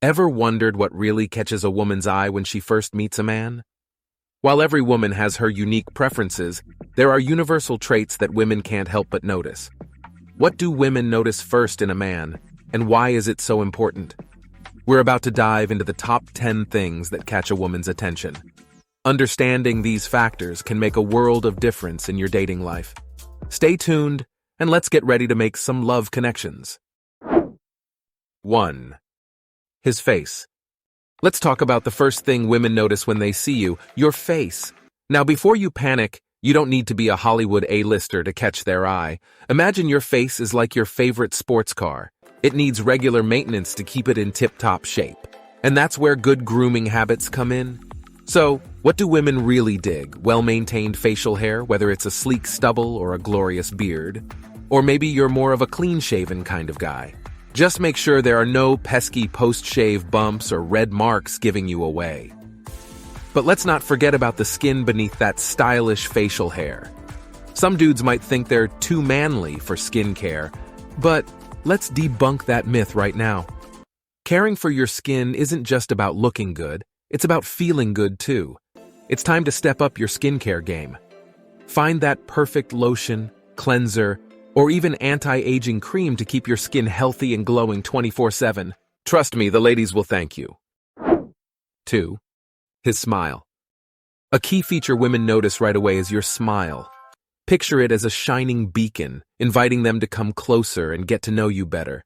Ever wondered what really catches a woman's eye when she first meets a man? While every woman has her unique preferences, there are universal traits that women can't help but notice. What do women notice first in a man, and why is it so important? We're about to dive into the top 10 things that catch a woman's attention. Understanding these factors can make a world of difference in your dating life. Stay tuned, and let's get ready to make some love connections. 1. His face. Let's talk about the first thing women notice when they see you, your face. Now, before you panic, you don't need to be a Hollywood A-lister to catch their eye. Imagine your face is like your favorite sports car. It needs regular maintenance to keep it in tip-top shape. And that's where good grooming habits come in. So, what do women really dig? Well-maintained facial hair, whether it's a sleek stubble or a glorious beard? Or maybe you're more of a clean-shaven kind of guy. Just make sure there are no pesky post-shave bumps or red marks giving you away. But let's not forget about the skin beneath that stylish facial hair. Some dudes might think they're too manly for skincare, but let's debunk that myth right now. Caring for your skin isn't just about looking good, it's about feeling good too. It's time to step up your skincare game. Find that perfect lotion, cleanser, or even anti-aging cream to keep your skin healthy and glowing 24/7. Trust me, the ladies will thank you. 2. His smile. A key feature women notice right away is your smile. Picture it as a shining beacon, inviting them to come closer and get to know you better.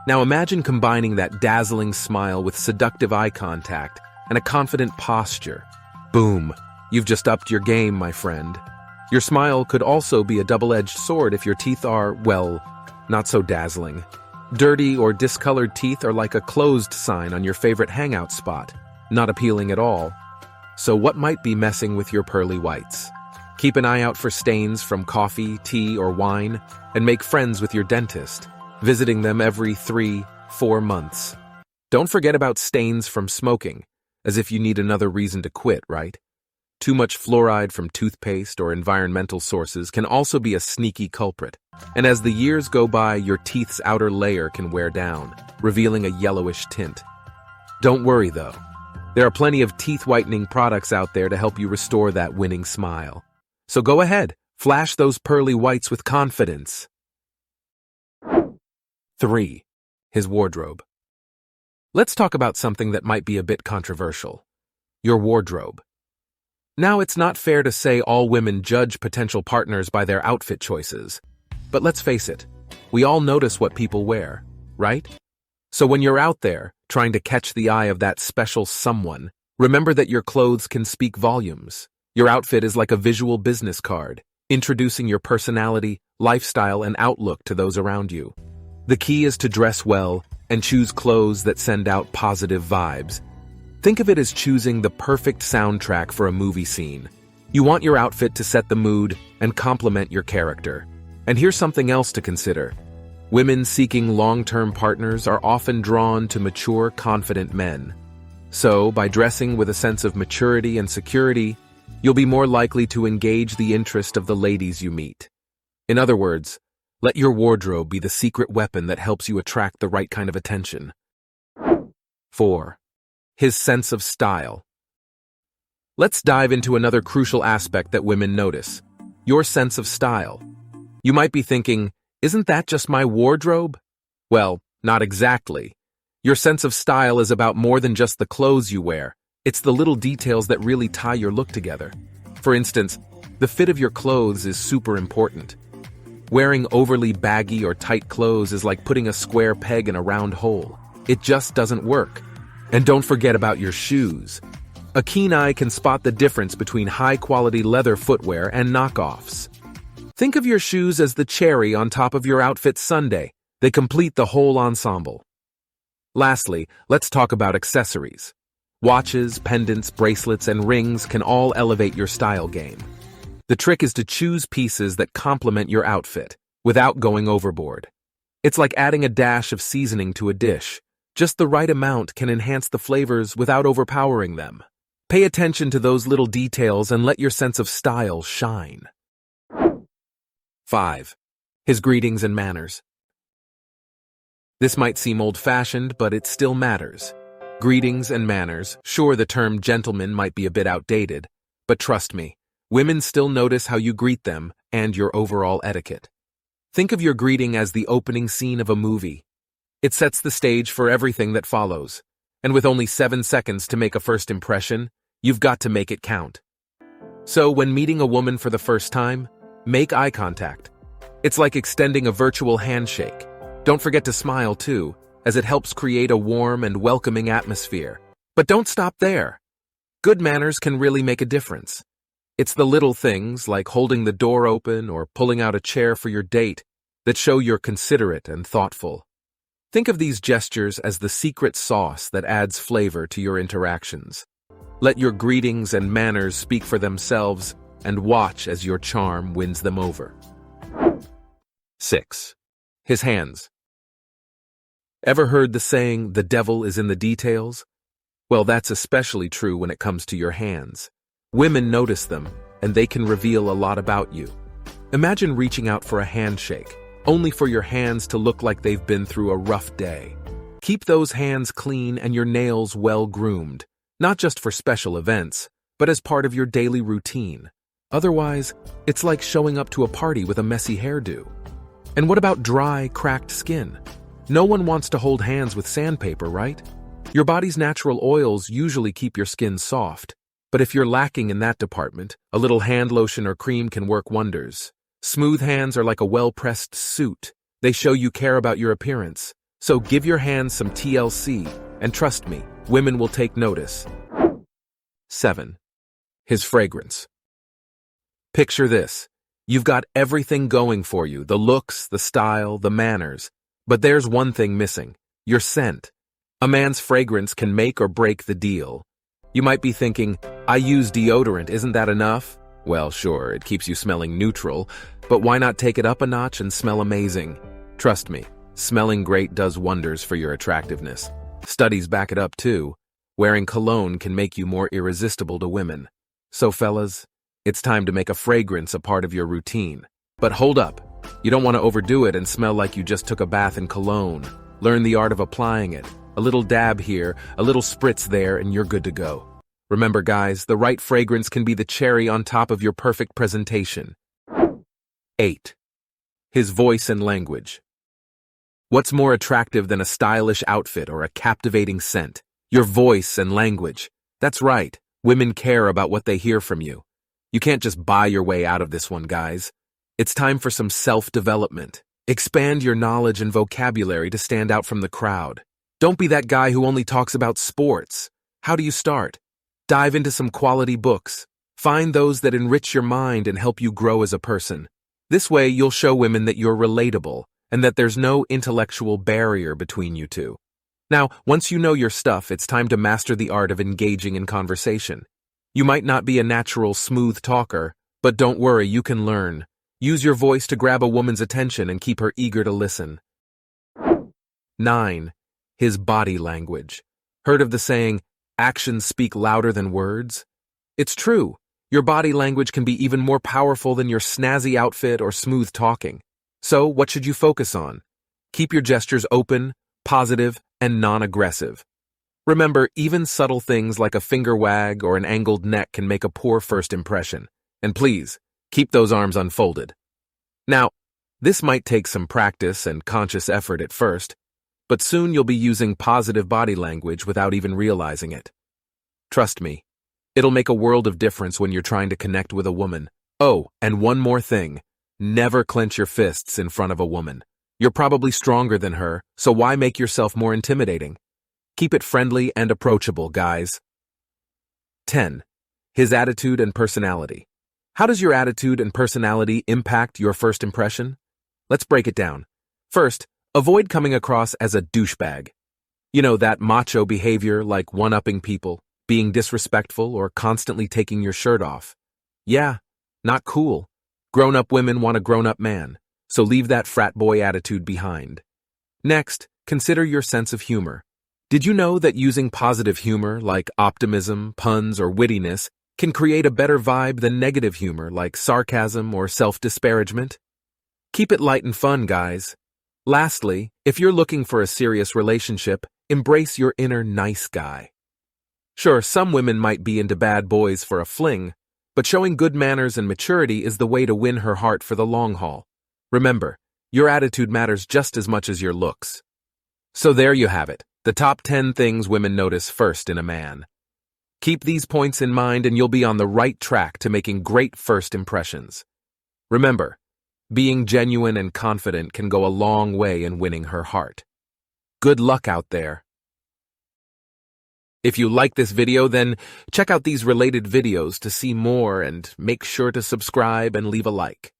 Now imagine combining that dazzling smile with seductive eye contact and a confident posture. Boom, you've just upped your game, my friend. Your smile could also be a double-edged sword if your teeth are, well, not so dazzling. Dirty or discolored teeth are like a closed sign on your favorite hangout spot, not appealing at all. So what might be messing with your pearly whites? Keep an eye out for stains from coffee, tea, or wine, and make friends with your dentist, visiting them every 3-4 months. Don't forget about stains from smoking, as if you need another reason to quit, right? Too much fluoride from toothpaste or environmental sources can also be a sneaky culprit. And as the years go by, your teeth's outer layer can wear down, revealing a yellowish tint. Don't worry, though. There are plenty of teeth-whitening products out there to help you restore that winning smile. So go ahead, flash those pearly whites with confidence. 3. His wardrobe. Let's talk about something that might be a bit controversial. Your wardrobe. Now, it's not fair to say all women judge potential partners by their outfit choices. But let's face it, we all notice what people wear, right? So when you're out there, trying to catch the eye of that special someone, remember that your clothes can speak volumes. Your outfit is like a visual business card, introducing your personality, lifestyle, and outlook to those around you. The key is to dress well and choose clothes that send out positive vibes. Think of it as choosing the perfect soundtrack for a movie scene. You want your outfit to set the mood and complement your character. And here's something else to consider. Women seeking long-term partners are often drawn to mature, confident men. So, by dressing with a sense of maturity and security, you'll be more likely to engage the interest of the ladies you meet. In other words, let your wardrobe be the secret weapon that helps you attract the right kind of attention. 4. His sense of style. Let's dive into another crucial aspect that women notice, your sense of style. You might be thinking, isn't that just my wardrobe? Well, not exactly. Your sense of style is about more than just the clothes you wear. It's the little details that really tie your look together. For instance, the fit of your clothes is super important. Wearing overly baggy or tight clothes is like putting a square peg in a round hole. It just doesn't work. And don't forget about your shoes. A keen eye can spot the difference between high-quality leather footwear and knockoffs. Think of your shoes as the cherry on top of your outfit sundae. They complete the whole ensemble. Lastly, let's talk about accessories. Watches, pendants, bracelets, and rings can all elevate your style game. The trick is to choose pieces that complement your outfit, without going overboard. It's like adding a dash of seasoning to a dish. Just the right amount can enhance the flavors without overpowering them. Pay attention to those little details and let your sense of style shine. 5. His greetings and manners. This might seem old-fashioned, but it still matters. Greetings and manners. Sure, the term gentleman might be a bit outdated, but trust me, women still notice how you greet them and your overall etiquette. Think of your greeting as the opening scene of a movie. It sets the stage for everything that follows. And with only 7 seconds to make a first impression, you've got to make it count. So when meeting a woman for the first time, make eye contact. It's like extending a virtual handshake. Don't forget to smile too, as it helps create a warm and welcoming atmosphere. But don't stop there. Good manners can really make a difference. It's the little things like holding the door open or pulling out a chair for your date that show you're considerate and thoughtful. Think of these gestures as the secret sauce that adds flavor to your interactions. Let your greetings and manners speak for themselves and watch as your charm wins them over. 6. His hands. Ever heard the saying, the devil is in the details? Well, that's especially true when it comes to your hands. Women notice them, and they can reveal a lot about you. Imagine reaching out for a handshake, only for your hands to look like they've been through a rough day. Keep those hands clean and your nails well groomed, not just for special events, but as part of your daily routine. Otherwise, it's like showing up to a party with a messy hairdo. And what about dry, cracked skin? No one wants to hold hands with sandpaper, right? Your body's natural oils usually keep your skin soft, but if you're lacking in that department, a little hand lotion or cream can work wonders. Smooth hands are like a well-pressed suit. They show you care about your appearance. So give your hands some TLC, and trust me, women will take notice. 7. His fragrance. Picture this. You've got everything going for you, the looks, the style, the manners. But there's one thing missing, your scent. A man's fragrance can make or break the deal. You might be thinking, I use deodorant, isn't that enough? Well, sure, it keeps you smelling neutral, but why not take it up a notch and smell amazing? Trust me, smelling great does wonders for your attractiveness. Studies back it up too. Wearing cologne can make you more irresistible to women. So fellas, it's time to make a fragrance a part of your routine. But hold up. You don't want to overdo it and smell like you just took a bath in cologne. Learn the art of applying it. A little dab here, a little spritz there, and you're good to go. Remember, guys, the right fragrance can be the cherry on top of your perfect presentation. 8. His voice and language. What's more attractive than a stylish outfit or a captivating scent? Your voice and language. That's right. Women care about what they hear from you. You can't just buy your way out of this one, guys. It's time for some self-development. Expand your knowledge and vocabulary to stand out from the crowd. Don't be that guy who only talks about sports. How do you start? Dive into some quality books. Find those that enrich your mind and help you grow as a person. This way, you'll show women that you're relatable and that there's no intellectual barrier between you two. Now, once you know your stuff, it's time to master the art of engaging in conversation. You might not be a natural smooth talker, but don't worry, you can learn. Use your voice to grab a woman's attention and keep her eager to listen. 9. His body language. Heard of the saying, actions speak louder than words? It's true. Your body language can be even more powerful than your snazzy outfit or smooth talking. So, what should you focus on? Keep your gestures open, positive, and non-aggressive. Remember, even subtle things like a finger wag or an angled neck can make a poor first impression. And please, keep those arms unfolded. Now, this might take some practice and conscious effort at first, but soon you'll be using positive body language without even realizing it. Trust me, it'll make a world of difference when you're trying to connect with a woman. Oh, and one more thing. Never clench your fists in front of a woman. You're probably stronger than her, so why make yourself more intimidating? Keep it friendly and approachable, guys. 10. His attitude and personality. How does your attitude and personality impact your first impression? Let's break it down. First, avoid coming across as a douchebag. You know, that macho behavior like one-upping people, being disrespectful, or constantly taking your shirt off. Yeah, not cool. Grown-up women want a grown-up man, so leave that frat boy attitude behind. Next, consider your sense of humor. Did you know that using positive humor like optimism, puns, or wittiness can create a better vibe than negative humor like sarcasm or self-disparagement? Keep it light and fun, guys. Lastly, if you're looking for a serious relationship, Embrace your inner nice guy. Sure, some women might be into bad boys for a fling, but showing good manners and maturity is the way to win her heart for the long haul. Remember, your attitude matters just as much as your looks. So there you have it, the top 10 things women notice first in a man. Keep these points in mind and you'll be on the right track to making great first impressions. Remember, being genuine and confident can go a long way in winning her heart. Good luck out there. If you like this video, then check out these related videos to see more and make sure to subscribe and leave a like.